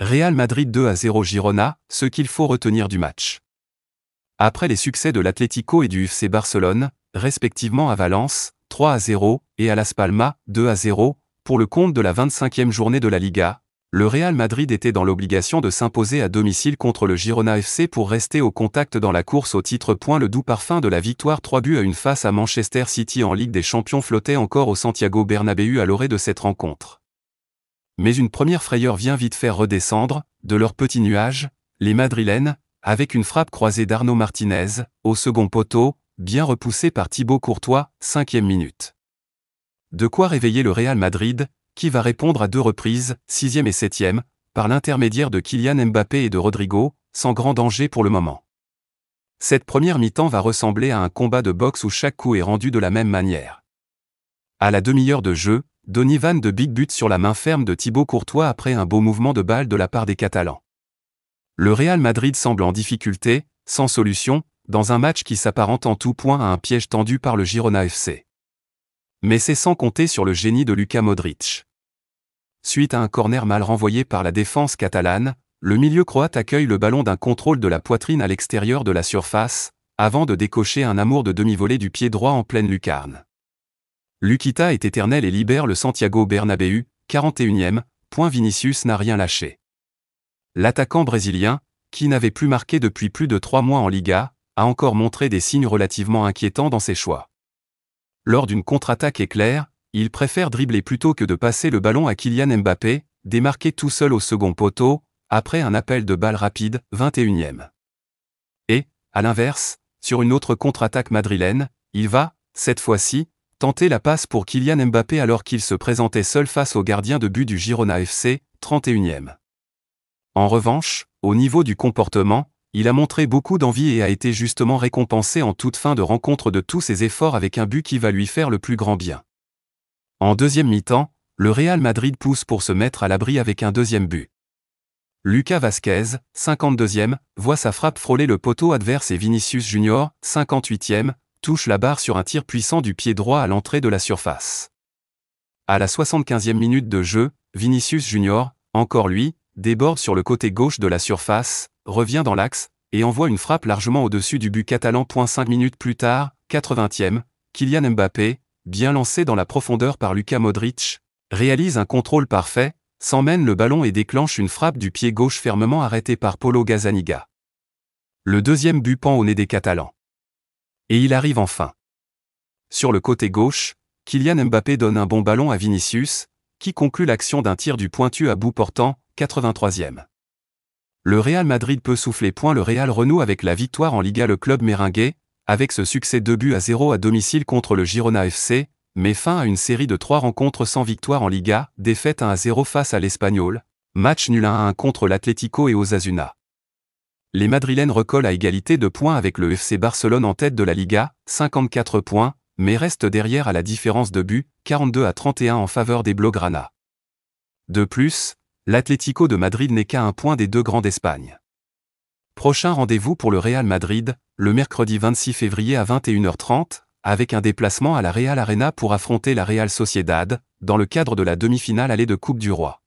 Real Madrid 2-0 Girona, ce qu'il faut retenir du match. Après les succès de l'Atlético et du FC Barcelone, respectivement à Valence, 3-0, et à Las Palmas, 2-0, pour le compte de la 25e journée de la Liga, le Real Madrid était dans l'obligation de s'imposer à domicile contre le Girona FC pour rester au contact dans la course au titre. Le doux parfum de la victoire 3-1 face à Manchester City en Ligue des Champions flottait encore au Santiago Bernabéu à l'orée de cette rencontre. Mais une première frayeur vient vite faire redescendre, de leur petit nuage, les Madrilènes, avec une frappe croisée d'Arnaud Martinez, au second poteau, bien repoussée par Thibaut Courtois, 5e minute. De quoi réveiller le Real Madrid, qui va répondre à 2 reprises, 6e et 7e, par l'intermédiaire de Kylian Mbappé et de Rodrigo, sans grand danger pour le moment. Cette première mi-temps va ressembler à un combat de boxe où chaque coup est rendu de la même manière. À la demi-heure de jeu, Donny van de Beek but sur la main ferme de Thibaut Courtois après un beau mouvement de balle de la part des Catalans. Le Real Madrid semble en difficulté, sans solution, dans un match qui s'apparente en tout point à un piège tendu par le Girona FC. Mais c'est sans compter sur le génie de Luka Modric. Suite à un corner mal renvoyé par la défense catalane, le milieu croate accueille le ballon d'un contrôle de la poitrine à l'extérieur de la surface, avant de décocher un amour de demi-volée du pied droit en pleine lucarne. Lukita est éternel et libère le Santiago Bernabéu, 41e, Vinicius n'a rien lâché. L'attaquant brésilien, qui n'avait plus marqué depuis plus de 3 mois en Liga, a encore montré des signes relativement inquiétants dans ses choix. Lors d'une contre-attaque éclair, il préfère dribbler plutôt que de passer le ballon à Kylian Mbappé, démarqué tout seul au second poteau, après un appel de balle rapide, 21e. Et, à l'inverse, sur une autre contre-attaque madrilène, il va, cette fois-ci, tenter la passe pour Kylian Mbappé alors qu'il se présentait seul face au gardien de but du Girona FC, 31e. En revanche, au niveau du comportement, il a montré beaucoup d'envie et a été justement récompensé en toute fin de rencontre de tous ses efforts avec un but qui va lui faire le plus grand bien. En deuxième mi-temps, le Real Madrid pousse pour se mettre à l'abri avec un deuxième but. Lucas Vázquez, 52e, voit sa frappe frôler le poteau adverse et Vinicius Junior, 58e, touche la barre sur un tir puissant du pied droit à l'entrée de la surface. À la 75e minute de jeu, Vinicius Junior, encore lui, déborde sur le côté gauche de la surface, revient dans l'axe, et envoie une frappe largement au-dessus du but catalan. 5 minutes plus tard, 80e, Kylian Mbappé, bien lancé dans la profondeur par Luka Modric, réalise un contrôle parfait, s'emmène le ballon et déclenche une frappe du pied gauche fermement arrêtée par Polo Gazzaniga. Le deuxième but pend au nez des Catalans. Et il arrive enfin. Sur le côté gauche, Kylian Mbappé donne un bon ballon à Vinicius, qui conclut l'action d'un tir du pointu à bout portant, 83e. Le Real Madrid peut souffler. Le Real renoue avec la victoire en Liga. Le club merengue, avec ce succès 2-0 à domicile contre le Girona FC, met fin à une série de 3 rencontres sans victoire en Liga, défaite 1-0 face à l'Espanyol, match nul 1-1 contre l'Atlético et Osasuna. Les Madrilènes recollent à égalité de points avec le FC Barcelone en tête de la Liga, 54 points, mais restent derrière à la différence de but, 42-31 en faveur des Blaugrana. De plus, l'Atlético de Madrid n'est qu'à un point des 2 grands d'Espagne. Prochain rendez-vous pour le Real Madrid, le mercredi 26 février à 21h30, avec un déplacement à la Real Arena pour affronter la Real Sociedad, dans le cadre de la demi-finale aller de Coupe du Roi.